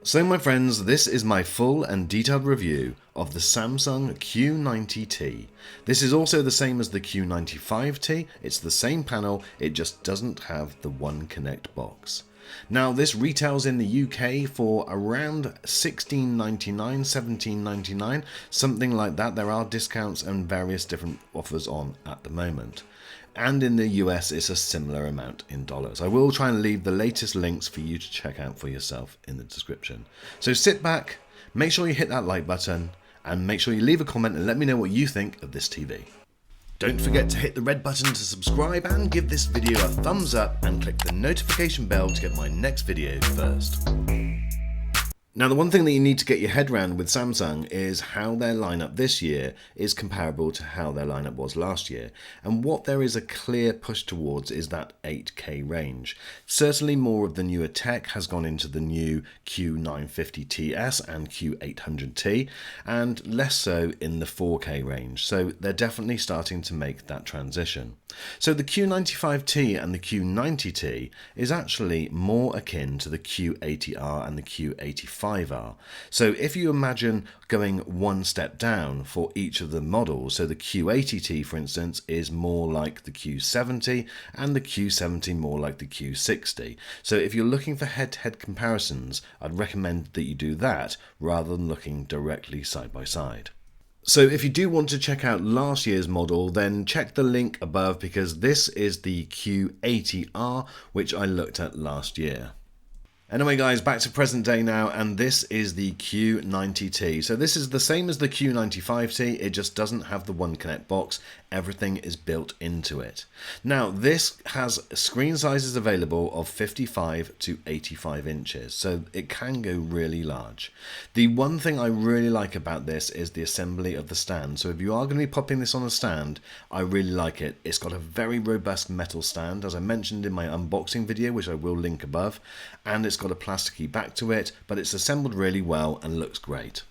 So my friends, this is my full and detailed review of the Samsung Q90T. This is also the same as the Q95T, it's the same panel, it just doesn't have the One Connect box. Now this retails in the UK for around $16.99, $17.99, something like that. There are discounts and various different offers on at the moment. And in the US it's a similar amount in dollars. I will try and leave the latest links for you to check out for yourself in the description. So sit back, make sure you hit that like button, and make sure you leave a comment and let me know what you think of this TV. Don't forget to hit the red button to subscribe and give this video a thumbs up and click the notification bell to get my next video first. Now the one thing that you need to get your head around with Samsung is how their lineup this year is comparable to how their lineup was last year, and what there is a clear push towards is that 8K range. Certainly more of the newer tech has gone into the new Q950TS and Q800T, and less so in the 4K range, so they're definitely starting to make that transition. So the Q95T and the Q90T is actually more akin to the Q80R and the Q85R. So if you imagine going one step down for each of the models, so the Q80T for instance is more like the Q70 and the Q70 more like the Q60. So if you're looking for head-to-head comparisons, I'd recommend that you do that rather than looking directly side by side. So if you do want to check out last year's model, then check the link above because this is the Q80R, which I looked at last year. Anyway guys, back to present day now, and this is the Q90T. So this is the same as the Q95T, it just doesn't have the One Connect box, everything is built into it. Now this has screen sizes available of 55 to 85 inches, so it can go really large. The one thing I really like about this is the assembly of the stand, so if you are going to be popping this on a stand, I really like it. It's got a very robust metal stand, as I mentioned in my unboxing video, which I will link above, and it's got a plasticky back to it, but it's assembled really well and looks great.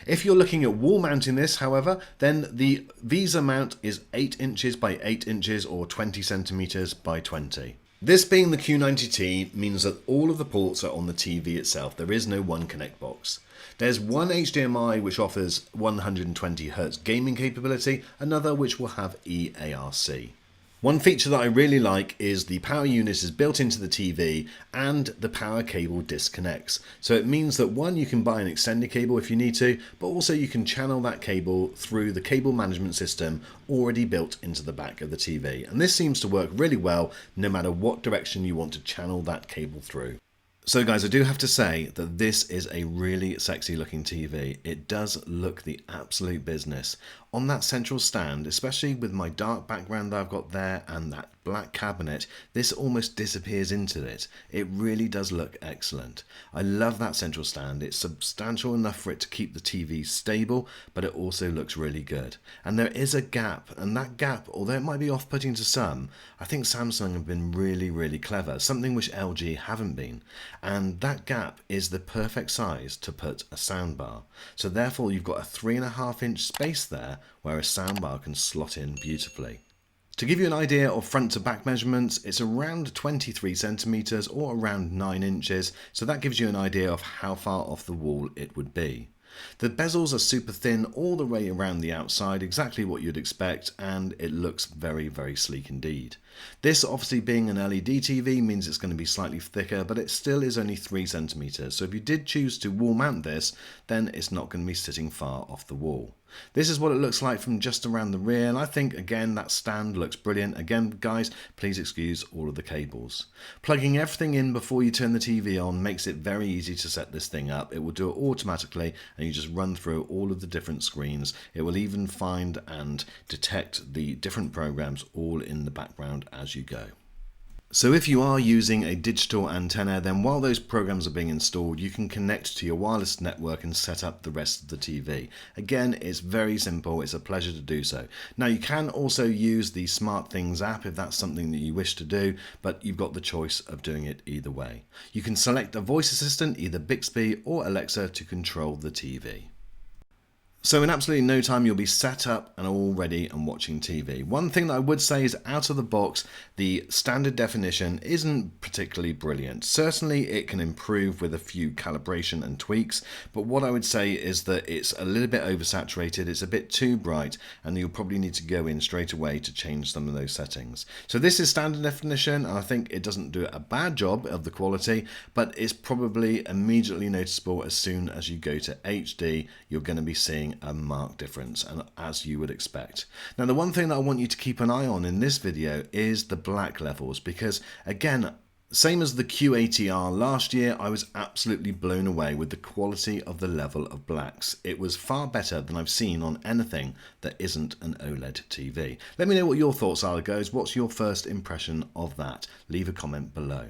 If you're looking at wall mounting this, however, then the Visa mount is 8 inches by 8 inches or 20 centimeters by 20. This being the Q90T means that all of the ports are on the TV itself. There is no One Connect box. There's one HDMI which offers 120Hz gaming capability, another which will have eARC. One feature that I really like is the power unit is built into the TV and the power cable disconnects. So it means that one, you can buy an extended cable if you need to, but also you can channel that cable through the cable management system already built into the back of the TV. And this seems to work really well no matter what direction you want to channel that cable through. So guys, I do have to say that this is a really sexy looking TV. It does look the absolute business. On that central stand, especially with my dark background that I've got there and that black cabinet, this almost disappears into it. It really does look excellent. I love that central stand. It's substantial enough for it to keep the TV stable, but it also looks really good. And there is a gap, and that gap, although it might be off-putting to some, I think Samsung have been really clever, something which LG haven't been. And that gap is the perfect size to put a soundbar. So therefore you've got a 3.5-inch space there where a soundbar can slot in beautifully. To give you an idea of front to back measurements, it's around 23 centimeters or around 9 inches, so that gives you an idea of how far off the wall it would be. The bezels are super thin all the way around the outside, exactly what you'd expect, and it looks very sleek indeed. This obviously being an LED TV means it's going to be slightly thicker, but it still is only 3 centimeters, so if you did choose to wall mount this, then it's not going to be sitting far off the wall. This is what it looks like from just around the rear, and I think again that stand looks brilliant. Again guys, please excuse all of the cables. Plugging everything in before you turn the TV on makes it very easy to set this thing up. It will do it automatically and you just run through all of the different screens. It will even find and detect the different programs all in the background as you go. So if you are using a digital antenna, then while those programs are being installed, you can connect to your wireless network and set up the rest of the TV. Again, it's very simple. It's a pleasure to do so. Now you can also use the SmartThings app if that's something that you wish to do, but you've got the choice of doing it either way. You can select a voice assistant, either Bixby or Alexa, to control the TV. So in absolutely no time you'll be set up and all ready and watching TV. One thing that I would say is out of the box, the standard definition isn't particularly brilliant. Certainly it can improve with a few calibration and tweaks, but what I would say is that it's a little bit oversaturated, it's a bit too bright, and you'll probably need to go in straight away to change some of those settings. So this is standard definition, and I think it doesn't do a bad job of the quality, but it's probably immediately noticeable as soon as you go to HD, you're going to be seeing a marked difference, and as you would expect. Now the one thing that I want you to keep an eye on in this video is the black levels, because again, same as the Q80R last year, I was absolutely blown away with the quality of the level of blacks. It was far better than I've seen on anything that isn't an OLED TV. Let me know what your thoughts are, guys. What's your first impression of that? Leave a comment below.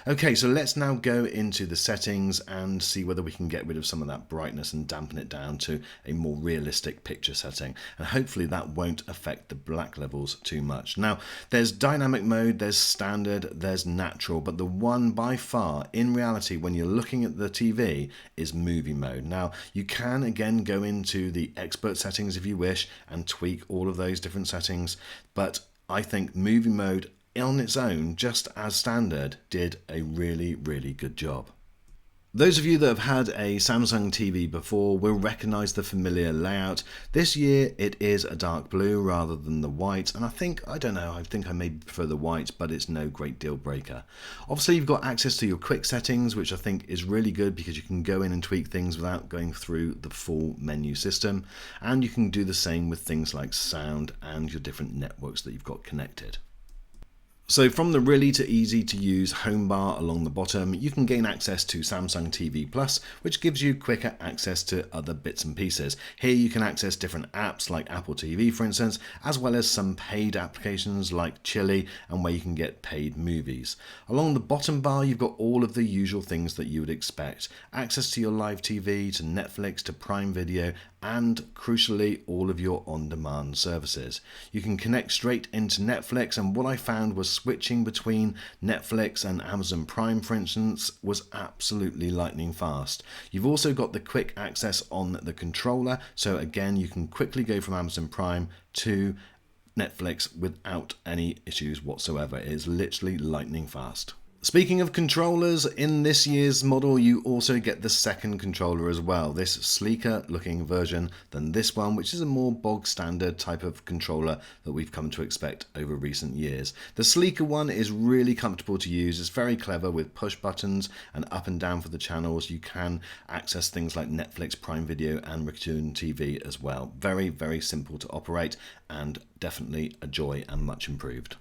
Okay, so let's now go into the settings and see whether we can get rid of some of that brightness and dampen it down to a more realistic picture setting. And hopefully that won't affect the black levels too much. Now, there's dynamic mode, there's standard, there's natural, but the one by far, in reality, when you're looking at the TV, is movie mode. Now, you can again go into the expert settings if you wish and tweak all of those different settings, but I think movie mode on its own, just as standard, did a really good job. Those of you that have had a Samsung TV before will recognise the familiar layout. This year it is a dark blue rather than the white, and I think I may prefer the white, but it's no great deal breaker. Obviously you've got access to your quick settings, which I think is really good because you can go in and tweak things without going through the full menu system, and you can do the same with things like sound and your different networks that you've got connected. So from the really to easy to use home bar along the bottom, you can gain access to Samsung TV Plus, which gives you quicker access to other bits and pieces. Here you can access different apps like Apple TV, for instance, as well as some paid applications like Qled, and where you can get paid movies. Along the bottom bar, you've got all of the usual things that you would expect. Access to your live TV, to Netflix, to Prime Video, and crucially all of your on-demand services. You can connect straight into Netflix, and what I found was switching between Netflix and Amazon Prime, for instance, was absolutely lightning fast. You've also got the quick access on the controller, so again you can quickly go from Amazon Prime to Netflix without any issues whatsoever. It is literally lightning fast. Speaking of controllers, in this year's model you also get the second controller as well, this sleeker looking version than this one, which is a more bog standard type of controller that we've come to expect over recent years. The sleeker one is really comfortable to use, it's very clever with push buttons and up and down for the channels. You can access things like Netflix, Prime Video and Return TV as well. Very simple to operate and definitely a joy and much improved.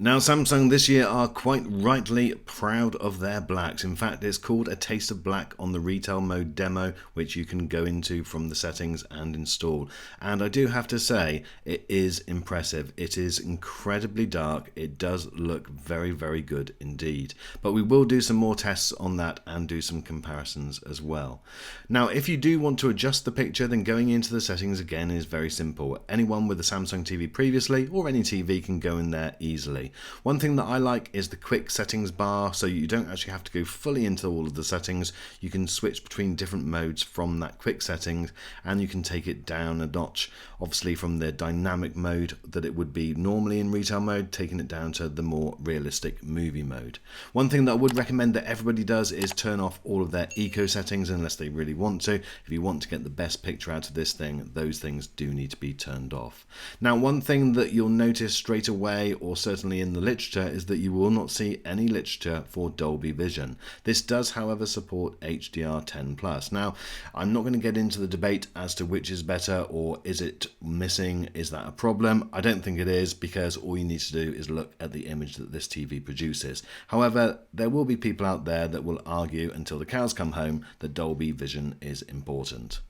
Now Samsung this year are quite rightly proud of their blacks. In fact, it's called a Taste of Black on the retail mode demo, which you can go into from the settings and install. And I do have to say, it is impressive. It is incredibly dark. It does look very good indeed. But we will do some more tests on that and do some comparisons as well. Now, if you do want to adjust the picture, then going into the settings again is very simple. Anyone with a Samsung TV previously or any TV can go in there easily. One thing that I like is the quick settings bar, so you don't actually have to go fully into all of the settings. You can switch between different modes from that quick settings, and you can take it down a notch, obviously from the dynamic mode that it would be normally in retail mode, taking it down to the more realistic movie mode. One thing that I would recommend that everybody does is turn off all of their eco settings unless they really want to. If you want to get the best picture out of this thing, those things do need to be turned off. Now, one thing that you'll notice straight away, or certainly in the literature, is that you will not see any literature for Dolby Vision. This does, however, support HDR10+. Now, I'm not going to get into the debate as to which is better, or is it missing, is that a problem? I don't think it is, because all you need to do is look at the image that this TV produces. However, there will be people out there that will argue until the cows come home that Dolby Vision is important.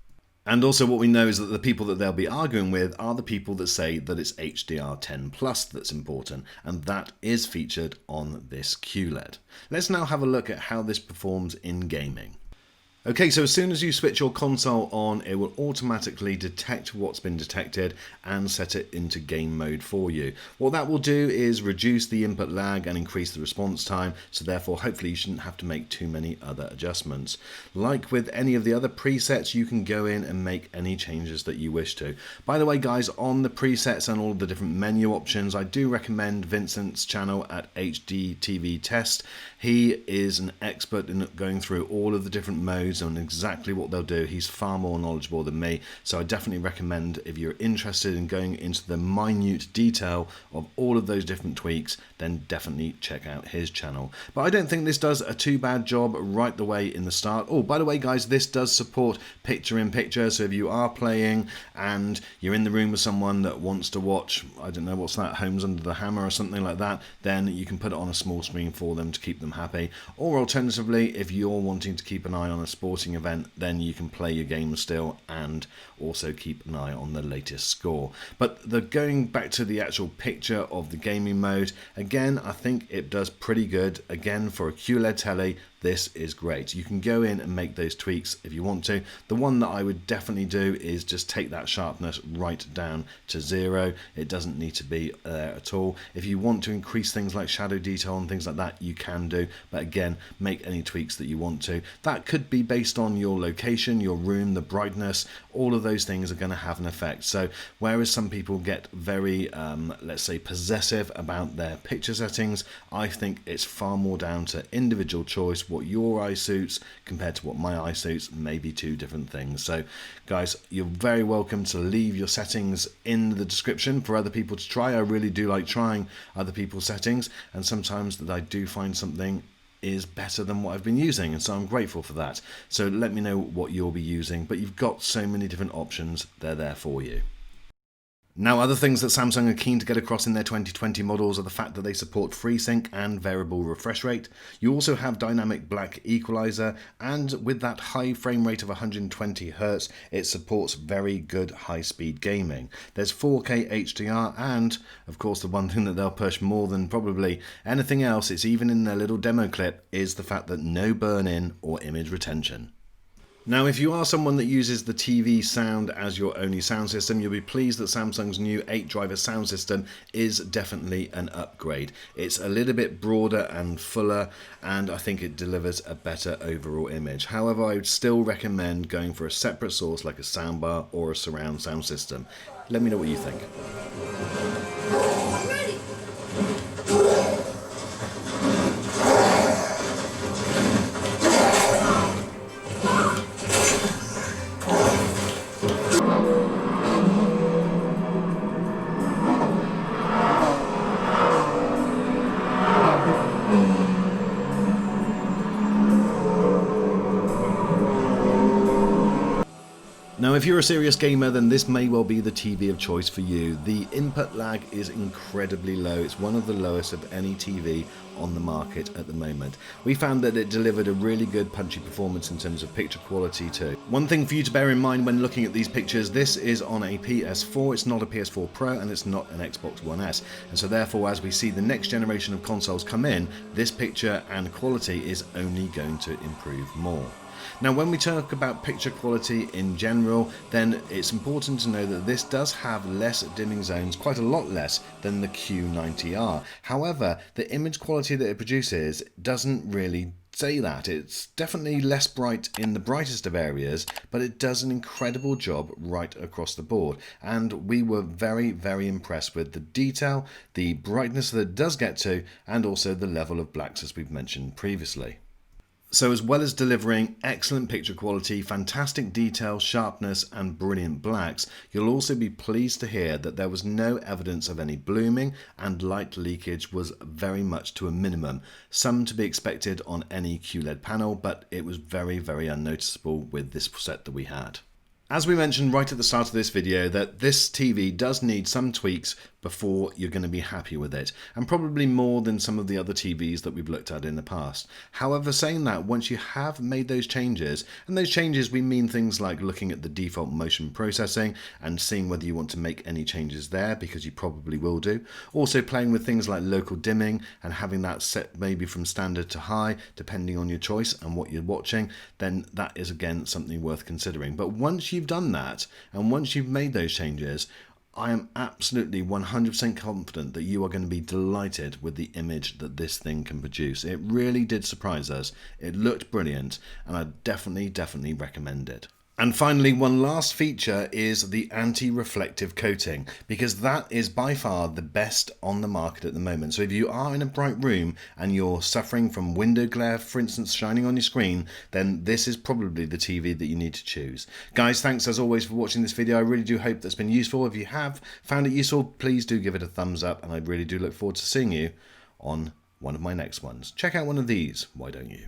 And also what we know is that the people that they'll be arguing with are the people that say that it's HDR10+ that's important, and that is featured on this Qled. Let's now have a look at how this performs in gaming. Okay, so as soon as you switch your console on, it will automatically detect what's been detected and set it into game mode for you. What that will do is reduce the input lag and increase the response time, so therefore hopefully you shouldn't have to make too many other adjustments. Like with any of the other presets, you can go in and make any changes that you wish to. By the way guys, on the presets and all the different menu options, I do recommend Vincent's channel at HD TV Test. He is an expert in going through all of the different modes and exactly what they'll do. He's far more knowledgeable than me, so I definitely recommend, if you're interested in going into the minute detail of all of those different tweaks, then definitely check out his channel. But I don't think this does a too bad job right the way in the start. Oh, by the way guys, this does support picture-in-picture, so if you are playing and you're in the room with someone that wants to watch, I don't know, what's that, Homes Under the Hammer or something like that, then you can put it on a small screen for them to keep them happy. Or alternatively, if you're wanting to keep an eye on a sporting event, then you can play your game still and also keep an eye on the latest score. But going back to the actual picture of the gaming mode, again, I think it does pretty good. Again, for a QLED telly, this is great. You can go in and make those tweaks if you want to. The one that I would definitely do is just take that sharpness right down to 0. It doesn't need to be there at all. If you want to increase things like shadow detail and things like that, you can do. But again, make any tweaks that you want to. That could be based on your location, your room, the brightness. All of those things are going to have an effect. So whereas some people get very, let's say, possessive about their picture settings, I think it's far more down to individual choice. What your eye suits compared to what my eye suits may be two different things. So guys, you're very welcome to leave your settings in the description for other people to try. I really do like trying other people's settings, and sometimes that I do find something is better than what I've been using, and so I'm grateful for that. So let me know what you'll be using, but you've got so many different options, they're there for you. Now, other things that Samsung are keen to get across in their 2020 models are the fact that they support FreeSync and variable refresh rate. You also have dynamic black equalizer, and with that high frame rate of 120 Hz, it supports very good high-speed gaming. There's 4K HDR, and of course the one thing that they'll push more than probably anything else, it's even in their little demo clip, is the fact that no burn-in or image retention. Now, if you are someone that uses the TV sound as your only sound system, you'll be pleased that Samsung's new 8-driver sound system is definitely an upgrade. It's a little bit broader and fuller, and I think it delivers a better overall image. However, I would still recommend going for a separate source like a soundbar or a surround sound system. Let me know what you think. Now, if you're a serious gamer, then this may well be the TV of choice for you. The input lag is incredibly low. It's one of the lowest of any TV on the market at the moment. We found that it delivered a really good punchy performance in terms of picture quality too. One thing for you to bear in mind when looking at these pictures, this is on a PS4, it's not a PS4 Pro, and it's not an Xbox One S. And so therefore, as we see the next generation of consoles come in, this picture and quality is only going to improve more. Now, when we talk about picture quality in general, then it's important to know that this does have less dimming zones, quite a lot less than the Q90R. However, the image quality that it produces doesn't really say that. It's definitely less bright in the brightest of areas, but it does an incredible job right across the board. And we were very, very impressed with the detail, the brightness that it does get to, and also the level of blacks as we've mentioned previously. So as well as delivering excellent picture quality, fantastic detail, sharpness and brilliant blacks, you'll also be pleased to hear that there was no evidence of any blooming, and light leakage was very much to a minimum. Some to be expected on any QLED panel, but it was very, very unnoticeable with this set that we had. As we mentioned right at the start of this video, that this TV does need some tweaks before you're going to be happy with it, and probably more than some of the other TVs that we've looked at in the past. However, saying that, once you have made those changes, and those changes we mean things like looking at the default motion processing and seeing whether you want to make any changes there, because you probably will do. Also playing with things like local dimming and having that set maybe from standard to high depending on your choice and what you're watching, then that is again something worth considering. But once you've done that and once you've made those changes, I am absolutely 100% confident that you are going to be delighted with the image that this thing can produce. It really did surprise us. It looked brilliant, and I definitely recommend it. And finally, one last feature is the anti-reflective coating, because that is by far the best on the market at the moment. So if you are in a bright room and you're suffering from window glare, for instance, shining on your screen, then this is probably the TV that you need to choose. Guys, thanks as always for watching this video. I really do hope that's been useful. If you have found it useful, please do give it a thumbs up, and I really do look forward to seeing you on one of my next ones. Check out one of these, why don't you?